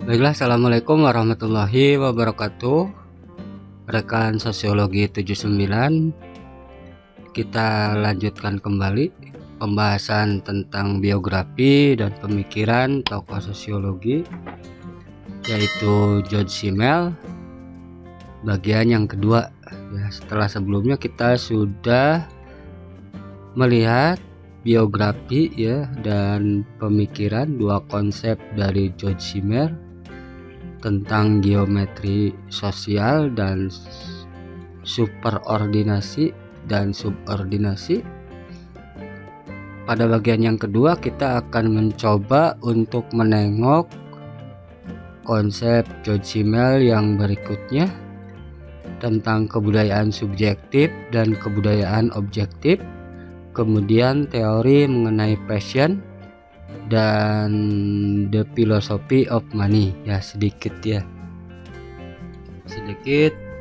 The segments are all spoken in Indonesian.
Baiklah, assalamualaikum warahmatullahi wabarakatuh. Rekan sosiologi 79, kita lanjutkan kembali pembahasan tentang biografi dan pemikiran tokoh sosiologi, yaitu George Simmel, bagian yang kedua. Ya, setelah sebelumnya kita sudah melihat biografi ya dan pemikiran dua konsep dari George Simmel tentang geometri sosial dan superordinasi dan subordinasi. Pada bagian yang kedua kita akan mencoba untuk menengok konsep George Simmel yang berikutnya tentang kebudayaan subjektif dan kebudayaan objektif, kemudian teori mengenai passion dan the philosophy of money. Ya, sedikit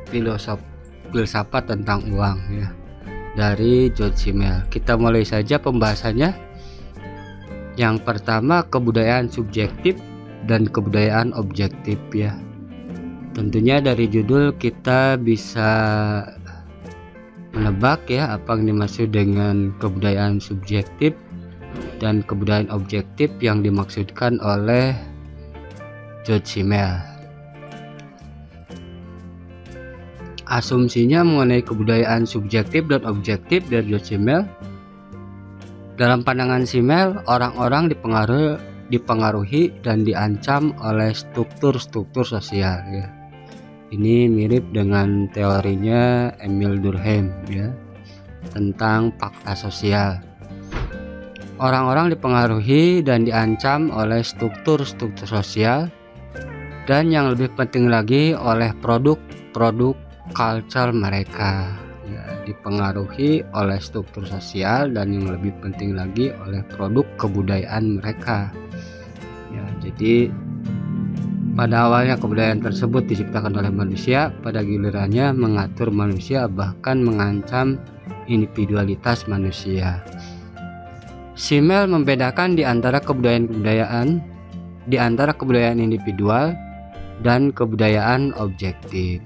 filsafat tentang uang ya dari George Simmel. Kita mulai saja pembahasannya. Yang pertama, kebudayaan subjektif dan kebudayaan objektif ya. Tentunya dari judul kita bisa menebak ya apa yang dimaksud dengan kebudayaan subjektif dan kebudayaan objektif yang dimaksudkan oleh George Simmel. Asumsinya mengenai kebudayaan subjektif dan objektif dari George Simmel. Dalam pandangan Simmel, orang-orang dipengaruhi dan diancam oleh struktur-struktur sosial ya. Ini mirip dengan teorinya Emil Durkheim ya, tentang fakta sosial. Orang-orang dipengaruhi dan diancam oleh struktur-struktur sosial, dan yang lebih penting lagi oleh produk-produk culture mereka ya, dipengaruhi oleh struktur sosial dan yang lebih penting lagi oleh produk kebudayaan mereka ya. Jadi pada awalnya kebudayaan tersebut diciptakan oleh manusia, pada gilirannya mengatur manusia bahkan mengancam individualitas manusia. Simmel membedakan di antara kebudayaan individual dan kebudayaan objektif,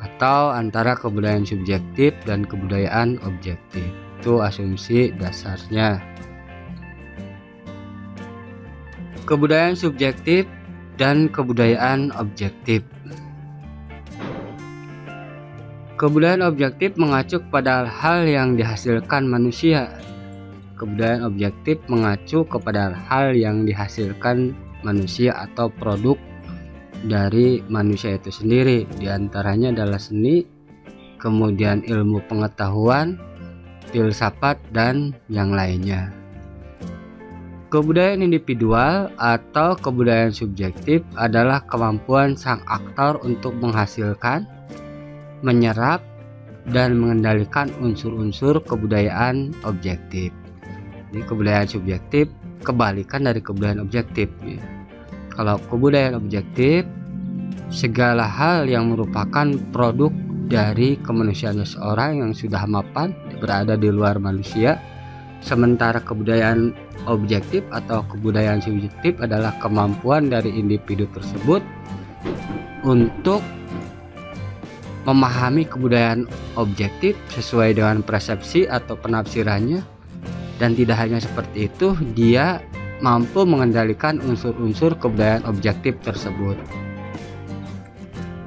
atau antara kebudayaan subjektif dan kebudayaan objektif. Itu asumsi dasarnya. Kebudayaan subjektif dan kebudayaan objektif. Kebudayaan objektif mengacu pada hal yang dihasilkan manusia. Kebudayaan objektif mengacu kepada hal yang dihasilkan manusia atau produk dari manusia itu sendiri. Di antaranya adalah seni, kemudian ilmu pengetahuan, filsafat, dan yang lainnya. Kebudayaan individual atau kebudayaan subjektif adalah kemampuan sang aktor untuk menghasilkan, menyerap, dan mengendalikan unsur-unsur kebudayaan objektif. Ini kebudayaan subjektif kebalikan dari kebudayaan objektif. Kalau kebudayaan objektif, segala hal yang merupakan produk dari kemanusiaan seseorang yang sudah mapan berada di luar manusia. Sementara kebudayaan objektif atau kebudayaan subjektif adalah kemampuan dari individu tersebut untuk memahami kebudayaan objektif sesuai dengan persepsi atau penafsirannya, dan tidak hanya seperti itu, dia mampu mengendalikan unsur-unsur kebudayaan objektif tersebut.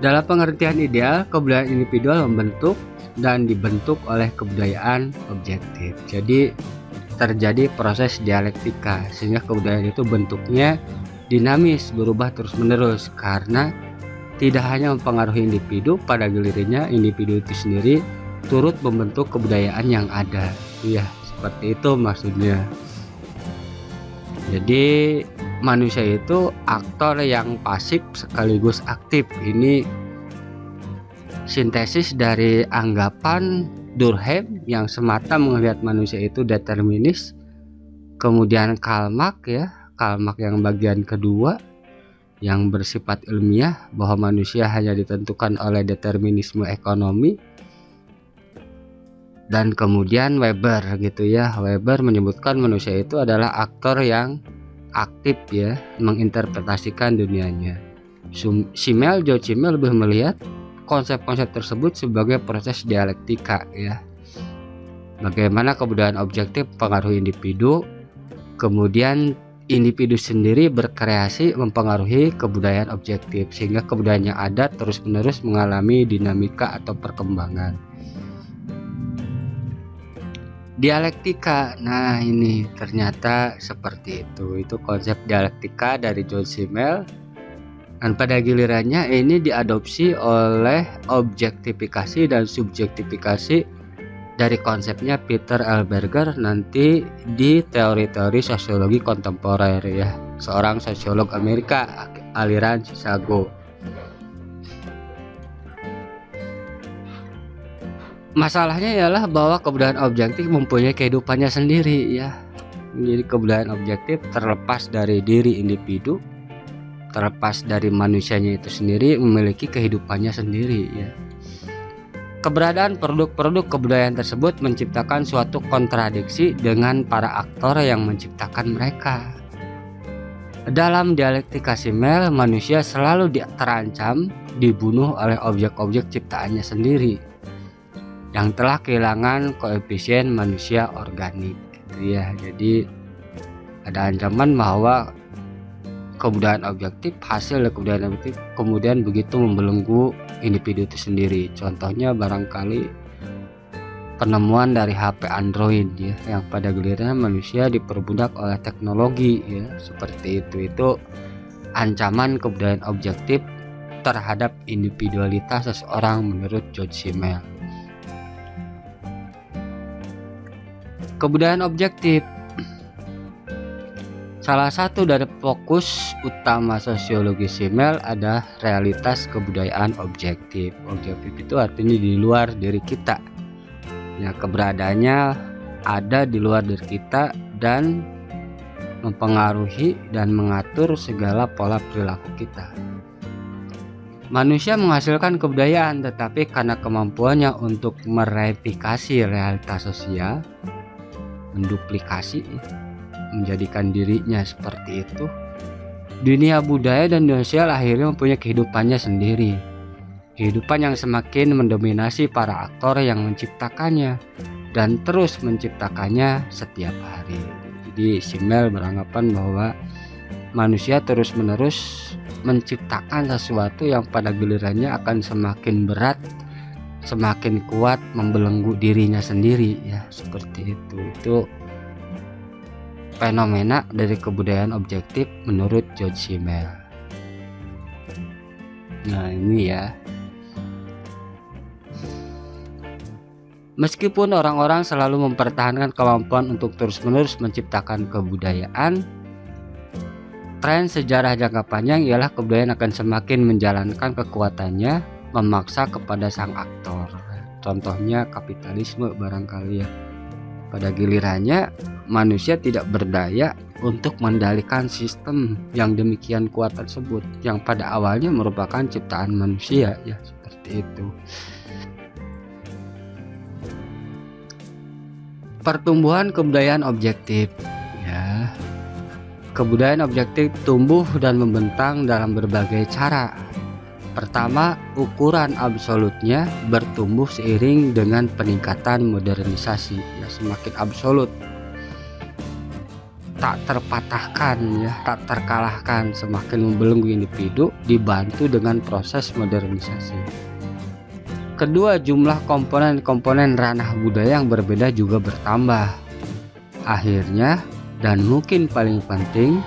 Dalam pengertian ideal, kebudayaan individual membentuk dan dibentuk oleh kebudayaan objektif. Jadi terjadi proses dialektika sehingga kebudayaan itu bentuknya dinamis, berubah terus-menerus karena tidak hanya mempengaruhi individu, pada gilirannya individu itu sendiri turut membentuk kebudayaan yang ada. Ya, seperti itu maksudnya. Jadi manusia itu aktor yang pasif sekaligus aktif. Ini sintesis dari anggapan Durkheim yang semata melihat manusia itu determinis. Kemudian Karl Marx yang bagian kedua yang bersifat ilmiah bahwa manusia hanya ditentukan oleh determinisme ekonomi. Dan kemudian Weber Weber menyebutkan manusia itu adalah aktor yang aktif ya menginterpretasikan dunianya. George Simmel lebih melihat konsep-konsep tersebut sebagai proses dialektika ya. Bagaimana kebudayaan objektif mempengaruhi individu, kemudian individu sendiri berkreasi mempengaruhi kebudayaan objektif, sehingga kebudayaan yang ada terus-menerus mengalami dinamika atau perkembangan. Dialektika, nah ini ternyata seperti itu konsep dialektika dari George Simmel, dan pada gilirannya ini diadopsi oleh objektifikasi dan subjektifikasi dari konsepnya Peter L. Berger nanti di teori-teori sosiologi kontemporer ya, seorang sosiolog Amerika aliran Chicago. Masalahnya ialah bahwa kebudayaan objektif mempunyai kehidupannya sendiri ya. Jadi kebudayaan objektif terlepas dari diri individu, terlepas dari manusianya itu sendiri, memiliki kehidupannya sendiri ya. Keberadaan produk-produk kebudayaan tersebut menciptakan suatu kontradiksi dengan para aktor yang menciptakan mereka. Dalam dialektika Simmel, manusia selalu terancam dibunuh oleh objek-objek ciptaannya sendiri yang telah kehilangan koefisien manusia organik gitu ya. Jadi ada ancaman bahwa kebudayaan objektif, hasil dari kebudayaan objektif kemudian begitu membelenggu individu itu sendiri. Contohnya barangkali penemuan dari HP Android ya, yang pada gilirannya manusia diperbudak oleh teknologi ya, seperti itu ancaman kebudayaan objektif terhadap individualitas seseorang menurut George Simmel. Kebudayaan objektif, salah satu dari fokus utama sosiologi Simmel adalah realitas kebudayaan objektif. Objektif itu artinya di luar diri kita ya, keberadaannya ada di luar diri kita dan mempengaruhi dan mengatur segala pola perilaku kita. Manusia menghasilkan kebudayaan, tetapi karena kemampuannya untuk mereplikasi realitas sosial, menduplikasi, menjadikan dirinya seperti itu, dunia budaya dan dunia sosial akhirnya mempunyai kehidupannya sendiri. Kehidupan yang semakin mendominasi para aktor yang menciptakannya dan terus menciptakannya setiap hari. Jadi Simmel beranggapan bahwa manusia terus-menerus menciptakan sesuatu yang pada gilirannya akan semakin berat, semakin kuat membelenggu dirinya sendiri ya, seperti itu. Itu fenomena dari kebudayaan objektif menurut George Simmel. Nah ini ya, meskipun orang-orang selalu mempertahankan kemampuan untuk terus-menerus menciptakan kebudayaan, tren sejarah jangka panjang ialah kebudayaan akan semakin menjalankan kekuatannya memaksa kepada sang aktor. Contohnya kapitalisme barangkali ya. Pada gilirannya manusia tidak berdaya untuk mengendalikan sistem yang demikian kuat tersebut, yang pada awalnya merupakan ciptaan manusia ya, seperti itu. Pertumbuhan kebudayaan objektif ya. Kebudayaan objektif tumbuh dan membentang dalam berbagai cara. Pertama, ukuran absolutnya bertumbuh seiring dengan peningkatan modernisasi ya, semakin absolut, tak terpatahkan ya, tak terkalahkan, semakin membelenggu individu dibantu dengan proses modernisasi. Kedua, jumlah komponen-komponen ranah budaya yang berbeda juga bertambah. Akhirnya, dan mungkin paling penting,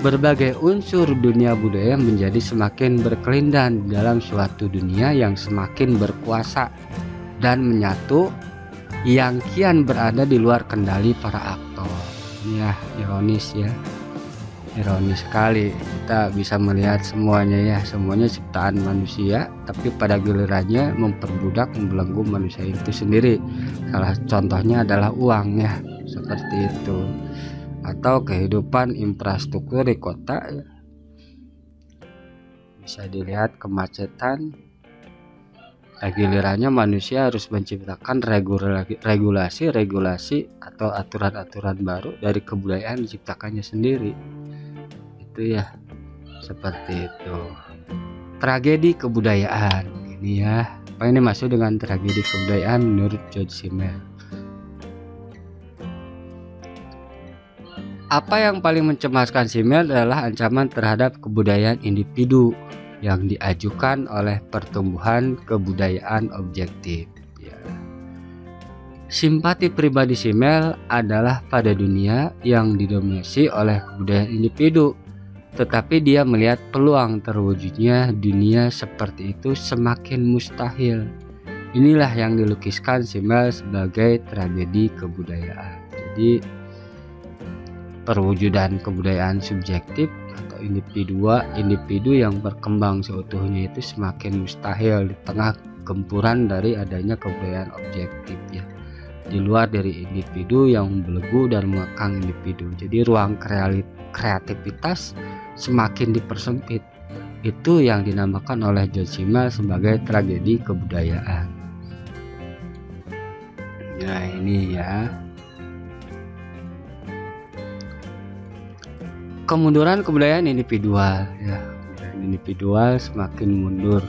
berbagai unsur dunia budaya menjadi semakin berkelindan dalam suatu dunia yang semakin berkuasa dan menyatu, yang kian berada di luar kendali para aktor. Ya, ironis ya, ironis sekali kita bisa melihat semuanya ya, semuanya ciptaan manusia, tapi pada gilirannya memperbudak, membelenggu manusia itu sendiri. Salah contohnya adalah uang ya, seperti itu, atau kehidupan infrastruktur di kota ya. Bisa dilihat kemacetan, gilirannya manusia harus menciptakan regulasi atau aturan-aturan baru dari kebudayaan diciptakannya sendiri. gitu ya, seperti itu. Tragedi kebudayaan ini ya, apa ini masuk dengan tragedi kebudayaan menurut George Simmel? Apa yang paling mencemaskan Simmel adalah ancaman terhadap kebudayaan individu yang diajukan oleh pertumbuhan kebudayaan objektif. Ya. Simpati pribadi Simmel adalah pada dunia yang didominasi oleh kebudayaan individu, tetapi dia melihat peluang terwujudnya dunia seperti itu semakin mustahil. Inilah yang dilukiskan Simmel sebagai tragedi kebudayaan. Jadi perwujudan kebudayaan subjektif atau individu yang berkembang seutuhnya itu semakin mustahil di tengah gempuran dari adanya kebudayaan objektif ya, di luar dari individu yang belenggu dan mengekang individu. Jadi ruang kreativitas semakin dipersempit. Itu yang dinamakan oleh George Simmel sebagai tragedi kebudayaan. Nah ini ya, kemunduran kebudayaan individual ya, kebudayaan individual semakin mundur.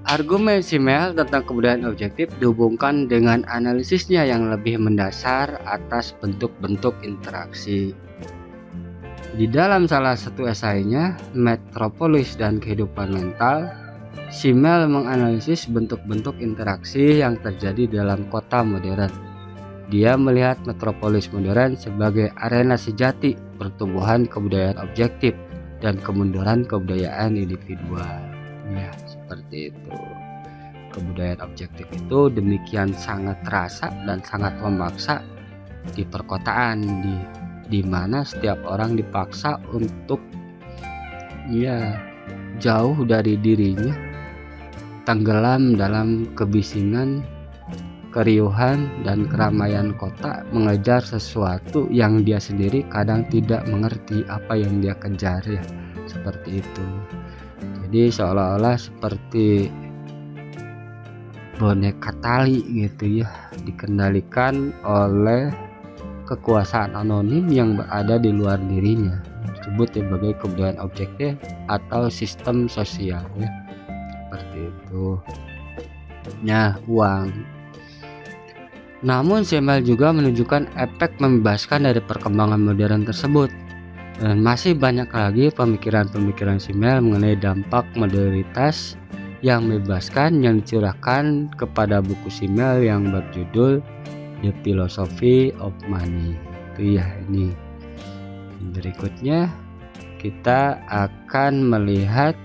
Argumen Simmel tentang kebudayaan objektif dihubungkan dengan analisisnya yang lebih mendasar atas bentuk-bentuk interaksi. Di dalam salah satu esainya, Metropolis dan Kehidupan Mental, Simmel menganalisis bentuk-bentuk interaksi yang terjadi dalam kota modern. Dia melihat metropolis modern sebagai arena sejati pertumbuhan kebudayaan objektif dan kemunduran kebudayaan individual. Ya, seperti itu. Kebudayaan objektif itu demikian sangat terasa dan sangat memaksa di perkotaan, di mana setiap orang dipaksa untuk ya jauh dari dirinya, tenggelam dalam kebisingan, keriuhan dan keramaian kota, mengejar sesuatu yang dia sendiri kadang tidak mengerti apa yang dia kejar ya, seperti itu. Jadi seolah-olah seperti boneka tali gitu ya, dikendalikan oleh kekuasaan anonim yang berada di luar dirinya, disebut sebagai kebudayaan objektif atau sistem sosial ya, seperti itu. Nah, uang. Namun Simmel juga menunjukkan efek membebaskan dari perkembangan modern tersebut. Dan masih banyak lagi pemikiran-pemikiran Simmel mengenai dampak modernitas yang membebaskan yang dicurahkan kepada buku Simmel yang berjudul The Philosophy of Money. Itu ya, ini. Berikutnya kita akan melihat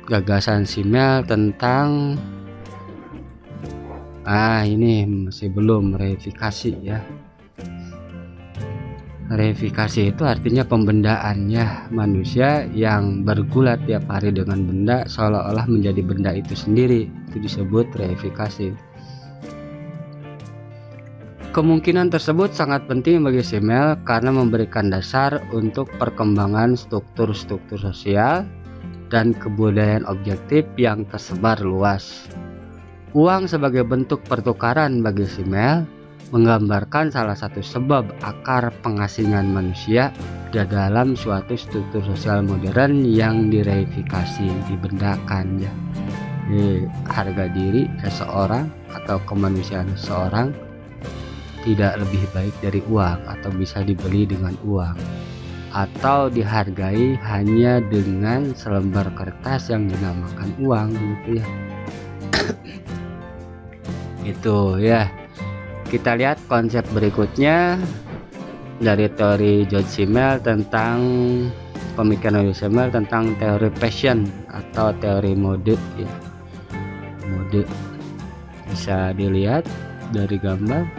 gagasan Simmel tentang ini masih belum reifikasi ya. Reifikasi itu artinya pembendaan ya, manusia yang bergulat tiap hari dengan benda seolah-olah menjadi benda itu sendiri, itu disebut reifikasi. Kemungkinan tersebut sangat penting bagi Simmel karena memberikan dasar untuk perkembangan struktur-struktur sosial dan kebudayaan objektif yang tersebar luas. Uang sebagai bentuk pertukaran bagi Simmel menggambarkan salah satu sebab akar pengasingan manusia dalam suatu struktur sosial modern yang direifikasi, dibendakan ya. Harga diri seseorang atau kemanusiaan seseorang tidak lebih baik dari uang atau bisa dibeli dengan uang atau dihargai hanya dengan selembar kertas yang dinamakan uang gitu ya. Itu ya, kita lihat konsep berikutnya dari teori George Simmel tentang pemikiran George Simmel tentang teori passion atau teori mode ya. Mode bisa dilihat dari gambar,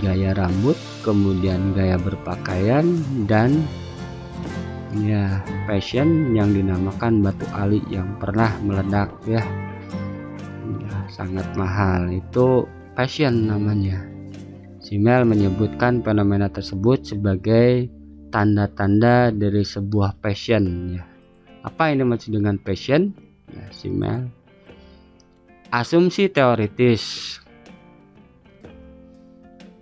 gaya rambut, kemudian gaya berpakaian, dan ya passion yang dinamakan batu ali yang pernah meledak ya. Sangat mahal, itu passion namanya. Simmel menyebutkan fenomena tersebut sebagai tanda-tanda dari sebuah passion ya. Apa ini maksud dengan passion? Ya, Simmel. Asumsi teoritis.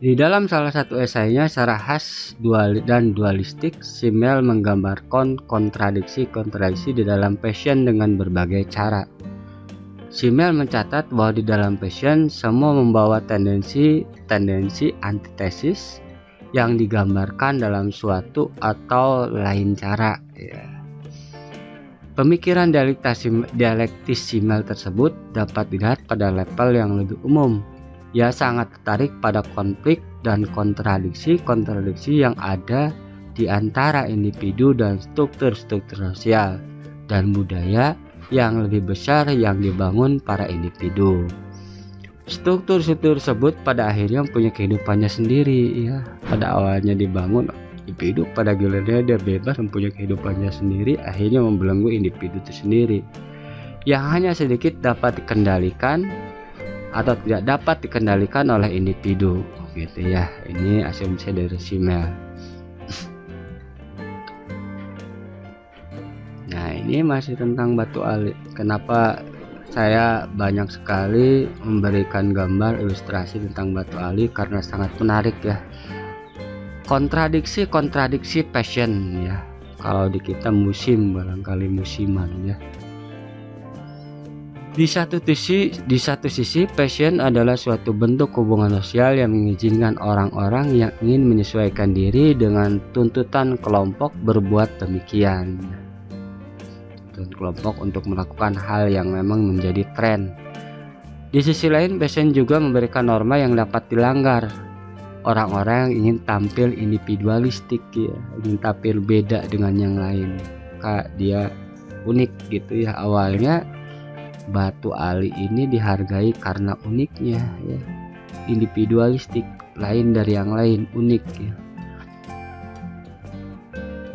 Di dalam salah satu esainya secara khas dan dualistik, Simmel menggambarkan kontradiksi-kontradiksi di dalam passion dengan berbagai cara. Simmel mencatat bahwa di dalam passion semua membawa tendensi antitesis yang digambarkan dalam suatu atau lain cara. Pemikiran dialektis Simmel tersebut dapat dilihat pada level yang lebih umum. Ia sangat tertarik pada konflik dan kontradiksi yang ada di antara individu dan struktur-struktur sosial dan budaya yang lebih besar yang dibangun para individu. Struktur-struktur tersebut pada akhirnya punya kehidupannya sendiri, ya. Pada awalnya dibangun individu, pada gilirannya dia bebas mempunyai kehidupannya sendiri, akhirnya membelenggu individu itu sendiri yang hanya sedikit dapat dikendalikan atau tidak dapat dikendalikan oleh individu, gitu ya. Ini asumsi dari Simmel. Nah, ini masih tentang batu ali. Kenapa saya banyak sekali memberikan gambar ilustrasi tentang batu ali? Karena sangat menarik ya. Kontradiksi passion ya. Kalau di kita musim, barangkali musiman ya. Di satu sisi, passion adalah suatu bentuk hubungan sosial yang mengizinkan orang-orang yang ingin menyesuaikan diri dengan tuntutan kelompok berbuat demikian. Dan kelompok untuk melakukan hal yang memang menjadi tren. Di sisi lain, passion juga memberikan norma yang dapat dilanggar. Orang-orang yang ingin tampil individualistik ya, ingin tampil beda dengan yang lain. Kak, dia unik gitu ya. Awalnya batu ali ini dihargai karena uniknya ya, individualistik, lain dari yang lain, unik ya.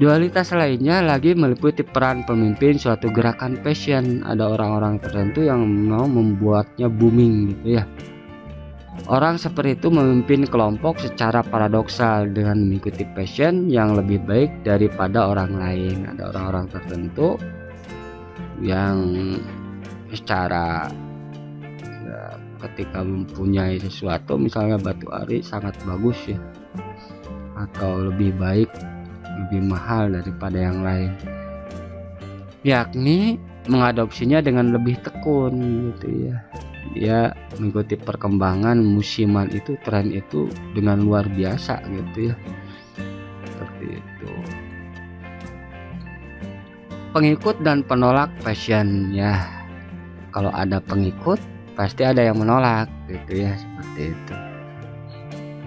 Dualitas lainnya lagi meliputi peran pemimpin suatu gerakan passion. Ada orang-orang tertentu yang mau membuatnya booming gitu ya. Orang seperti itu memimpin kelompok secara paradoksal dengan mengikuti passion yang lebih baik daripada orang lain. Ada orang-orang tertentu yang secara ya, ketika mempunyai sesuatu, misalnya batu ari sangat bagus ya, atau lebih baik, lebih mahal daripada yang lain, yakni mengadopsinya dengan lebih tekun gitu ya. Dia mengikuti perkembangan musiman itu, tren itu dengan luar biasa gitu ya, seperti itu. Pengikut dan penolak passion ya. Kalau ada pengikut, pasti ada yang menolak, gitu ya, seperti itu.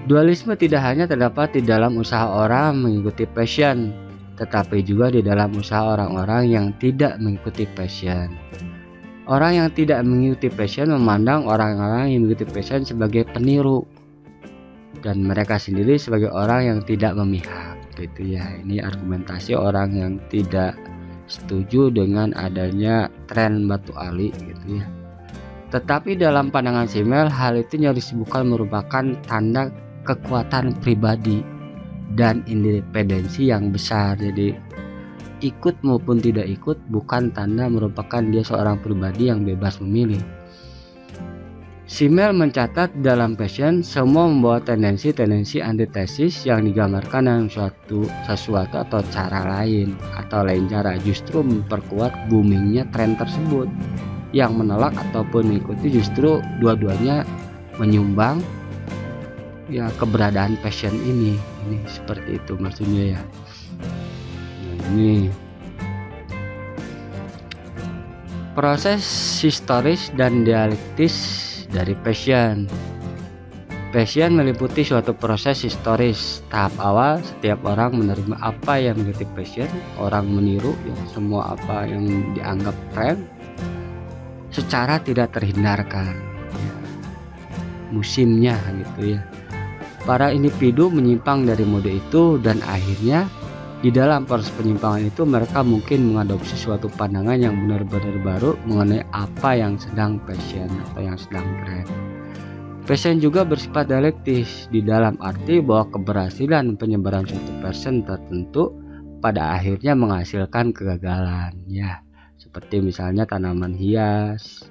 Dualisme tidak hanya terdapat di dalam usaha orang mengikuti passion, tetapi juga di dalam usaha orang-orang yang tidak mengikuti passion. Orang yang tidak mengikuti passion memandang orang-orang yang mengikuti passion sebagai peniru, dan mereka sendiri sebagai orang yang tidak memihak, gitu ya. Ini argumentasi orang yang tidak setuju dengan adanya tren batu ali gitu ya. Tetapi dalam pandangan Simmel, hal itu nyaris bukan merupakan tanda kekuatan pribadi dan independensi yang besar. Jadi ikut maupun tidak ikut bukan tanda merupakan dia seorang pribadi yang bebas memilih. Simmel mencatat dalam passion semua membawa tendensi antitesis yang digambarkan dalam sesuatu atau cara lain cara justru memperkuat boomingnya tren tersebut. Yang menolak ataupun mengikuti justru dua-duanya menyumbang ya keberadaan passion ini seperti itu maksudnya ya. Nah, ini proses historis dan dialektis dari passion. Passion meliputi suatu proses historis. Tahap awal, setiap orang menerima apa yang mengikuti passion. Orang meniru ya, semua apa yang dianggap tren secara tidak terhindarkan ya. Musimnya gitu ya. Para individu menyimpang dari mode itu, dan akhirnya di dalam proses penyimpangan itu mereka mungkin mengadopsi suatu pandangan yang benar-benar baru mengenai apa yang sedang passion atau yang sedang tren. Passion juga bersifat dialektis di dalam arti bahwa keberhasilan penyebaran suatu passion tertentu pada akhirnya menghasilkan kegagalan ya. Seperti misalnya tanaman hias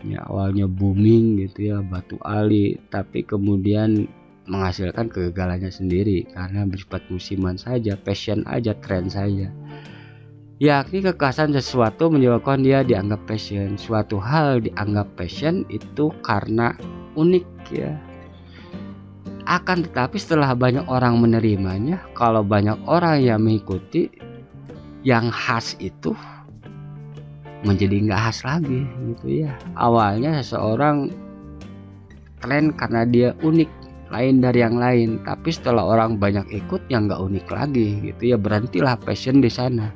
ya, awalnya booming gitu ya, batu ali, tapi kemudian menghasilkan kegagalannya sendiri karena bersifat musiman saja, passion aja, tren saja. Yakni kekhasan sesuatu menyebabkan dia dianggap passion. Suatu hal dianggap passion itu karena unik ya. Akan tetapi setelah banyak orang menerimanya, kalau banyak orang yang mengikuti, yang khas itu menjadi nggak khas lagi gitu ya. Awalnya seseorang tren karena dia unik, lain dari yang lain, tapi setelah orang banyak ikut yang nggak unik lagi gitu ya, berhentilah passion di sana.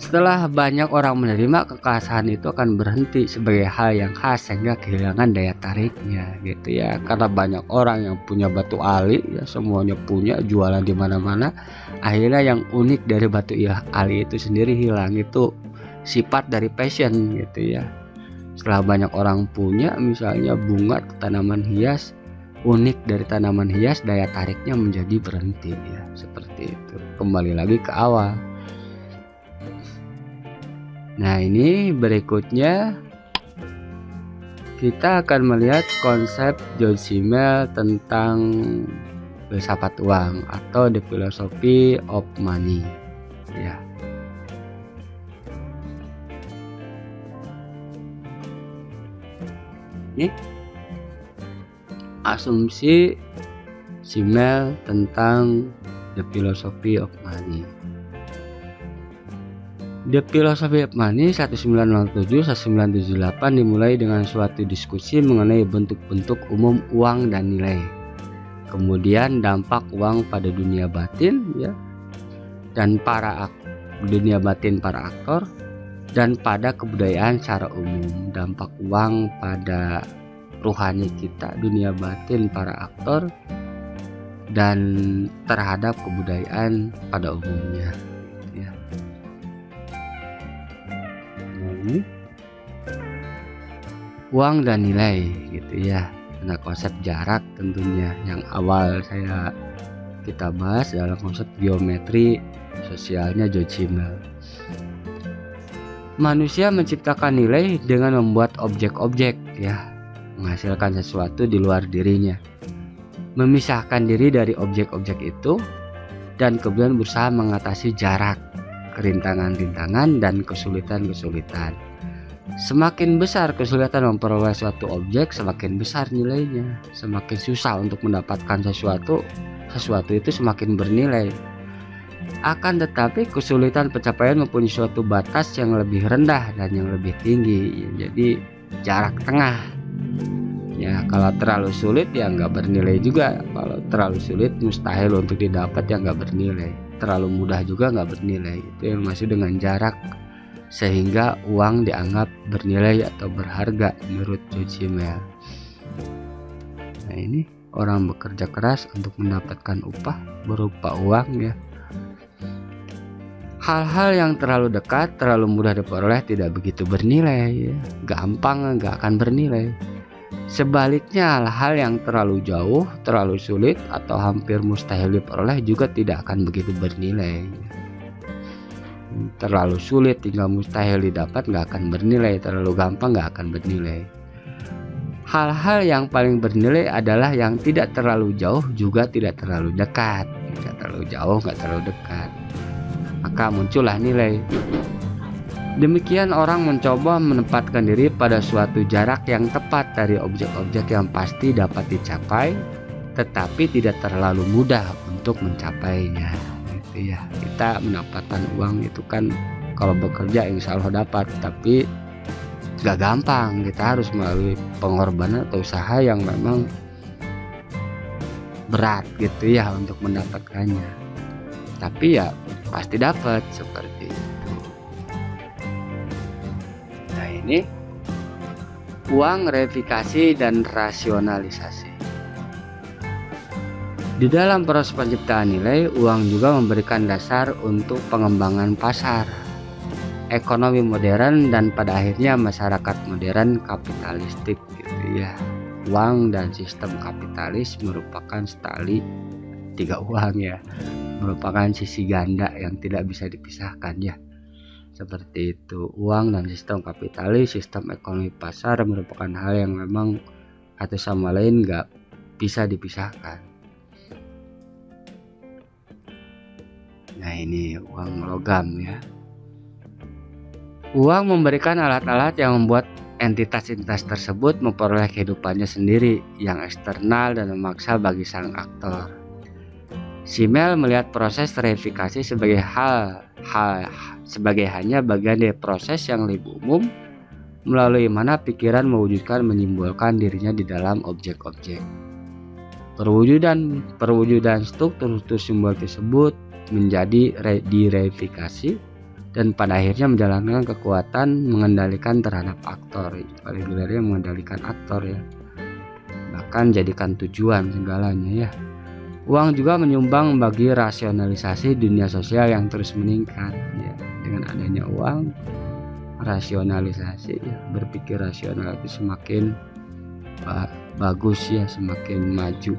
Setelah banyak orang menerima, kekhasan itu akan berhenti sebagai hal yang khas sehingga kehilangan daya tariknya gitu ya. Karena banyak orang yang punya batu ali ya, semuanya punya, jualan di mana-mana. Akhirnya yang unik dari batu ali itu sendiri hilang. Itu sifat dari passion gitu ya. Setelah banyak orang punya, misalnya bunga, tanaman hias, unik dari tanaman hias, daya tariknya menjadi berhenti ya, seperti itu. Kembali lagi ke awal. Nah, ini berikutnya kita akan melihat konsep John Simmel tentang filsafat uang atau the philosophy of money ya. Ini asumsi Simmel tentang the philosophy of money. The Philosophy of Money 1907-1978 dimulai dengan suatu diskusi mengenai bentuk-bentuk umum uang dan nilai, kemudian dampak uang pada dunia batin ya, dan dunia batin para aktor, dan pada kebudayaan secara umum. Dampak uang pada ruhani kita, dunia batin para aktor, dan terhadap kebudayaan pada umumnya. Uang dan nilai gitu ya. Nah, konsep jarak tentunya yang awal kita bahas dalam konsep geometri sosialnya John Simmel. Manusia menciptakan nilai dengan membuat objek-objek ya, menghasilkan sesuatu di luar dirinya, memisahkan diri dari objek-objek itu, dan kemudian berusaha mengatasi jarak, kerintangan-rintangan, dan kesulitan-kesulitan. Semakin besar kesulitan memperoleh suatu objek, semakin besar nilainya. Semakin susah untuk mendapatkan sesuatu itu semakin bernilai. Akan tetapi kesulitan pencapaian mempunyai suatu batas yang lebih rendah dan yang lebih tinggi. Jadi jarak tengah. Ya, kalau terlalu sulit ya nggak bernilai juga. Kalau terlalu sulit mustahil untuk didapat ya nggak bernilai. Terlalu mudah juga nggak bernilai. Itu yang maksud dengan jarak, sehingga uang dianggap bernilai atau berharga menurut John Simmel. Nah, ini orang bekerja keras untuk mendapatkan upah berupa uang ya. Hal-hal yang terlalu dekat, terlalu mudah diperoleh tidak begitu bernilai ya. Gampang nggak akan bernilai. Sebaliknya, hal-hal yang terlalu jauh, terlalu sulit, atau hampir mustahil diperoleh juga tidak akan begitu bernilai. Terlalu sulit hingga mustahil didapat nggak akan bernilai, terlalu gampang nggak akan bernilai. Hal-hal yang paling bernilai adalah yang tidak terlalu jauh juga tidak terlalu dekat, tidak terlalu jauh nggak terlalu dekat, maka muncullah nilai. Demikian orang mencoba menempatkan diri pada suatu jarak yang tepat dari objek-objek yang pasti dapat dicapai, tetapi tidak terlalu mudah untuk mencapainya. Gitu ya. Kita mendapatkan uang itu kan kalau bekerja insya Allah dapat, tapi gak gampang. Kita harus melalui pengorbanan atau usaha yang memang berat gitu ya untuk mendapatkannya. Tapi ya pasti dapat seperti itu. Nah, ini uang, verifikasi, dan rasionalisasi. Di dalam proses penciptaan nilai, uang juga memberikan dasar untuk pengembangan pasar, ekonomi modern, dan pada akhirnya masyarakat modern kapitalistik gitu ya. Uang dan sistem kapitalis merupakan setali tiga uang ya, merupakan sisi ganda yang tidak bisa dipisahkan ya. Seperti itu, uang dan sistem kapitalis, sistem ekonomi pasar merupakan hal yang memang atau sama lain nggak bisa dipisahkan. Nah ini uang logam ya. Uang memberikan alat-alat yang membuat entitas-entitas tersebut memperoleh kehidupannya sendiri yang eksternal dan memaksa bagi sang aktor. Simmel melihat proses verifikasi sebagai sebagai hanya bagian dari proses yang lebih umum melalui mana pikiran mewujudkan menyimbolkan dirinya di dalam objek-objek. Perwujudan struktur simbol tersebut menjadi diverifikasi dan pada akhirnya menjalankan kekuatan mengendalikan terhadap aktor. Paling belarnya mengendalikan aktor ya, bahkan jadikan tujuan segalanya ya. Uang juga menyumbang bagi rasionalisasi dunia sosial yang terus meningkat ya. Dengan adanya uang, rasionalisasi ya, berpikir rasional itu semakin bagus ya, semakin maju.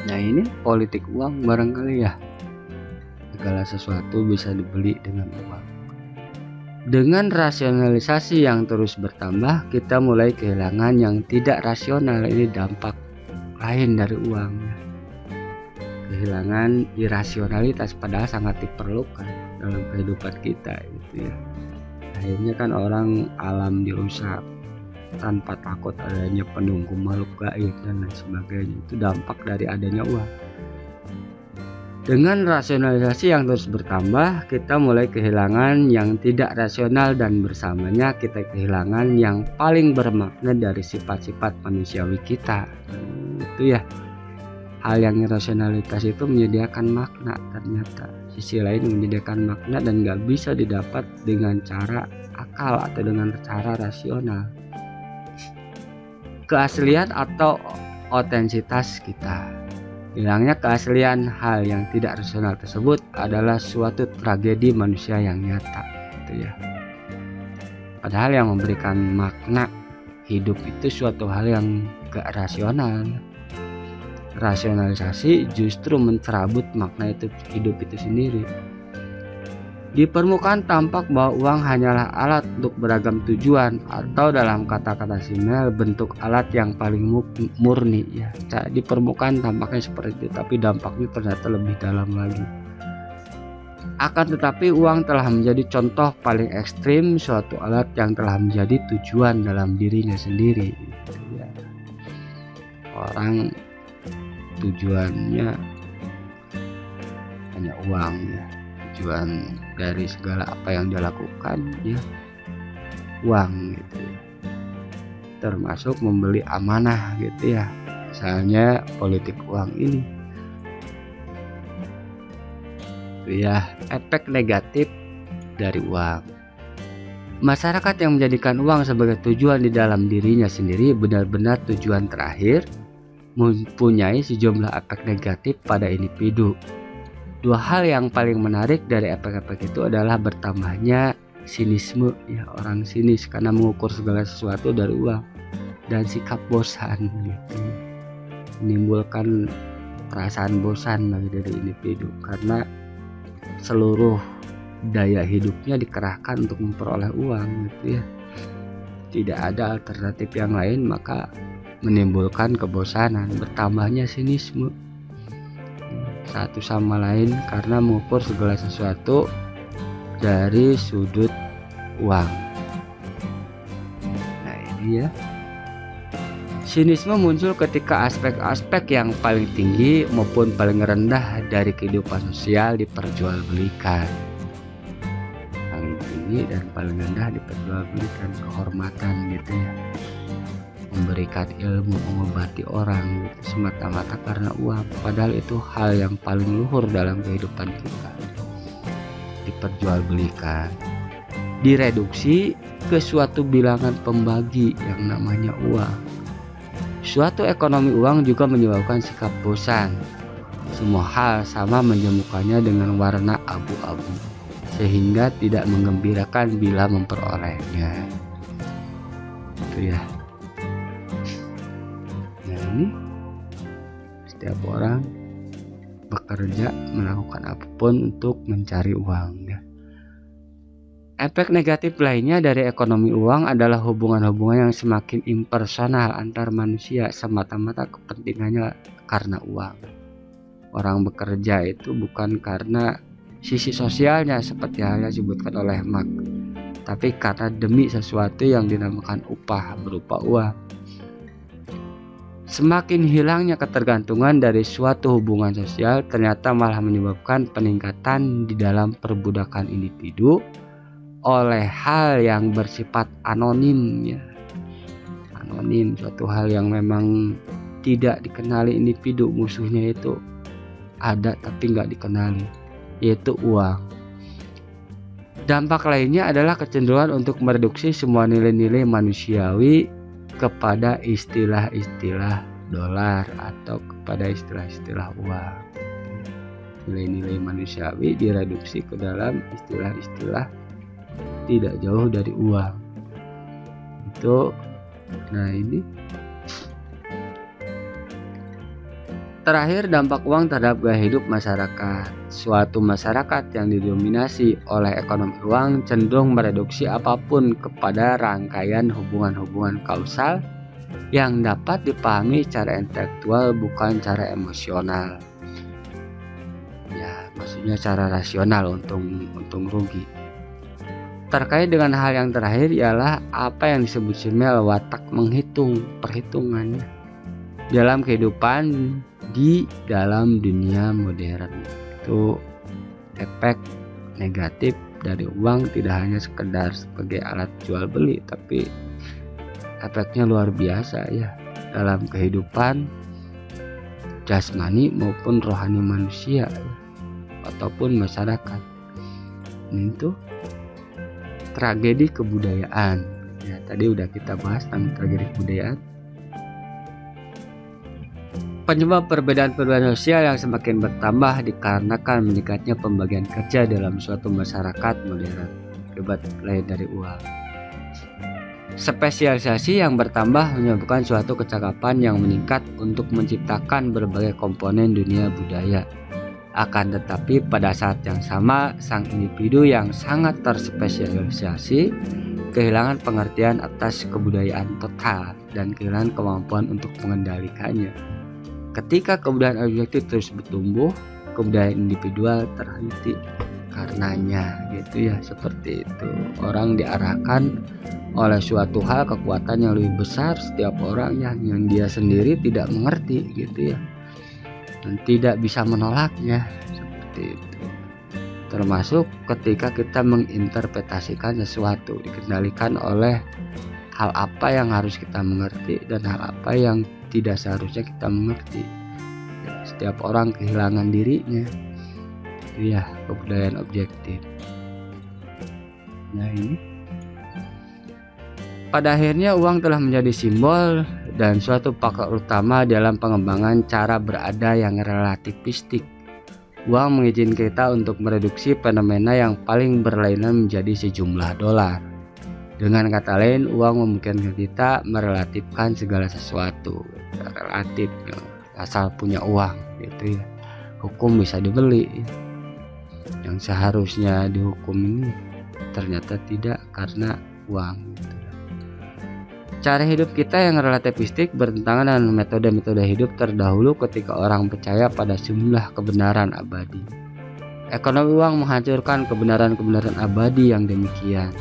Nah ini politik uang barangkali ya, segala sesuatu bisa dibeli dengan uang. Dengan rasionalisasi yang terus bertambah, kita mulai kehilangan yang tidak rasional. Ini dampak lain dari uang ya. Kehilangan irasionalitas padahal sangat diperlukan dalam kehidupan kita gitu ya. Akhirnya kan orang alam dirusak tanpa takut adanya penunggu makhluk gaib dan lain sebagainya. Itu dampak dari adanya uang. Dengan rasionalisasi yang terus bertambah, kita mulai kehilangan yang tidak rasional dan bersamanya kita kehilangan yang paling bermakna dari sifat-sifat manusiawi kita. Itu ya, hal yang rasionalitas itu menyediakan makna, ternyata sisi lain menyediakan makna dan gak bisa didapat dengan cara akal atau dengan cara rasional. Keaslian atau otensitas kita. Hilangnya keaslian hal yang tidak rasional tersebut adalah suatu tragedi manusia yang nyata gitu ya. Padahal yang memberikan makna hidup itu suatu hal yang gak rasional. Rasionalisasi justru mencerabut makna itu hidup itu sendiri. Di permukaan tampak bahwa uang hanyalah alat untuk beragam tujuan, atau dalam kata-kata Simmel bentuk alat yang paling murni ya. Di permukaan tampaknya seperti itu, tapi dampaknya ternyata lebih dalam lagi. Akan tetapi uang telah menjadi contoh paling ekstrim suatu alat yang telah menjadi tujuan dalam dirinya sendiri gitu ya. Orang tujuannya hanya uang ya. Tujuan dari segala apa yang dia lakukan ya uang gitu ya. Termasuk membeli amanah gitu ya, misalnya politik uang ini itu ya. Efek negatif dari uang. Masyarakat yang menjadikan uang sebagai tujuan di dalam dirinya sendiri benar-benar tujuan terakhir mempunyai sejumlah efek negatif pada individu. Dua hal yang paling menarik dari efek-efek itu adalah bertambahnya sinisme ya, orang sinis karena mengukur segala sesuatu dari uang, dan sikap bosan gitu. Menimbulkan perasaan bosan bagi dari individu karena seluruh daya hidupnya dikerahkan untuk memperoleh uang gitu ya. Tidak ada alternatif yang lain, maka menimbulkan kebosanan, bertambahnya sinisme satu sama lain karena mengukur segala sesuatu dari sudut uang. Nah ini ya, sinisme muncul ketika aspek-aspek yang paling tinggi maupun paling rendah dari kehidupan sosial diperjualbelikan. Paling tinggi dan paling rendah diperjualbelikan, kehormatan gitu ya, memberikan ilmu, mengobati orang gitu, semata-mata karena uang. Padahal itu hal yang paling luhur dalam kehidupan kita, diperjualbelikan, direduksi ke suatu bilangan pembagi yang namanya uang. Suatu ekonomi uang juga menyebabkan sikap bosan. Semua hal sama menjemukannya dengan warna abu-abu, sehingga tidak menggembirakan bila memperolehnya. Itu ya. Ini setiap orang bekerja melakukan apapun untuk mencari uang ya. Efek negatif lainnya dari ekonomi uang adalah hubungan-hubungan yang semakin impersonal antar manusia semata-mata kepentingannya karena uang. Orang bekerja itu bukan karena sisi sosialnya seperti halnya disebutkan oleh Marx, tapi karena demi sesuatu yang dinamakan upah berupa uang. Semakin hilangnya ketergantungan dari suatu hubungan sosial ternyata malah menyebabkan peningkatan di dalam perbudakan individu oleh hal yang bersifat anonim ya. Anonim, suatu hal yang memang tidak dikenali individu, musuhnya itu ada tapi nggak dikenali, yaitu uang. Dampak lainnya adalah kecenderungan untuk mereduksi semua nilai-nilai manusiawi kepada istilah-istilah dolar atau kepada istilah-istilah uang. Nilai-nilai manusiawi direduksi ke dalam istilah-istilah tidak jauh dari uang. Itu, nah ini terakhir, dampak uang terhadap gaya hidup masyarakat. Suatu masyarakat yang didominasi oleh ekonomi uang cenderung mereduksi apapun kepada rangkaian hubungan-hubungan kausal yang dapat dipahami secara intelektual bukan secara emosional. Ya, maksudnya secara rasional, untung rugi. Terkait dengan hal yang terakhir ialah apa yang disebut Simmel watak menghitung, perhitungannya dalam kehidupan di dalam dunia modern. Itu efek negatif dari uang tidak hanya sekedar sebagai alat jual beli, tapi efeknya luar biasa ya dalam kehidupan jasmani maupun rohani manusia ataupun masyarakat. Ini tuh tragedi kebudayaan ya, tadi udah kita bahas tentang tragedi kebudayaan. Penyebab perbedaan-perbedaan sosial yang semakin bertambah dikarenakan meningkatnya pembagian kerja dalam suatu masyarakat modern akibat lain dari uang. Spesialisasi yang bertambah menyebabkan suatu kecakapan yang meningkat untuk menciptakan berbagai komponen dunia budaya. Akan tetapi pada saat yang sama, sang individu yang sangat terspesialisasi kehilangan pengertian atas kebudayaan total dan kehilangan kemampuan untuk mengendalikannya. Ketika kebudayaan objektif terus bertumbuh, kebudayaan individual terhenti karenanya, gitu ya, seperti itu. Orang diarahkan oleh suatu hal, kekuatan yang lebih besar setiap orang yang dia sendiri tidak mengerti, gitu ya, dan tidak bisa menolaknya, seperti itu. Termasuk ketika kita menginterpretasikan sesuatu, dikendalikan oleh hal apa yang harus kita mengerti dan hal apa yang tidak seharusnya kita mengerti. Setiap orang kehilangan dirinya. Ya, kebudayaan objektif. Nah ini, pada akhirnya uang telah menjadi simbol dan suatu faktor utama dalam pengembangan cara berada yang relativistik. Uang mengizinkan kita untuk mereduksi fenomena yang paling berlainan menjadi sejumlah dolar. Dengan kata lain, uang memungkinkan kita merelatifkan segala sesuatu. Relatif, asal punya uang, gitu ya. Hukum bisa dibeli. Yang seharusnya dihukum ini ternyata tidak karena uang, gitu. Cara hidup kita yang relativistik bertentangan dengan metode-metode hidup terdahulu ketika orang percaya pada sejumlah kebenaran abadi. Ekonomi uang menghancurkan kebenaran-kebenaran abadi yang demikian.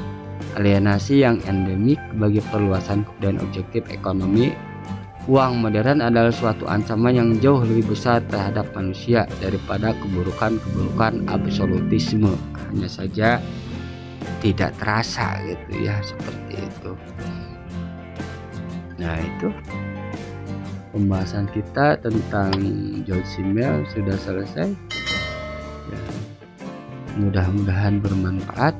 Alienasi yang endemik bagi perluasan kebudayaan objektif ekonomi uang modern adalah suatu ancaman yang jauh lebih besar terhadap manusia daripada keburukan-keburukan absolutisme. Hanya saja tidak terasa, gitu ya, seperti itu. Nah itu pembahasan kita tentang George Simmel sudah selesai ya, mudah-mudahan bermanfaat.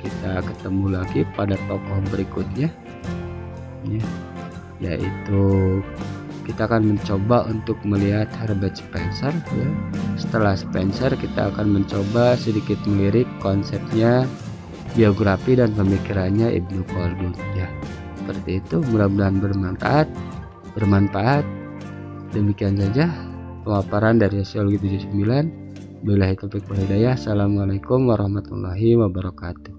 Kita ketemu lagi pada tokoh berikutnya ya, yaitu kita akan mencoba untuk melihat Herbert Spencer ya. Setelah Spencer kita akan mencoba sedikit melirik konsepnya, biografi dan pemikirannya Ibnu Khaldun ya. Seperti itu, mudah-mudahan bermanfaat. Demikian saja pemaparan dari Sosiologi 79. Billahi taufiq wal hidayah. Assalamualaikum warahmatullahi wabarakatuh.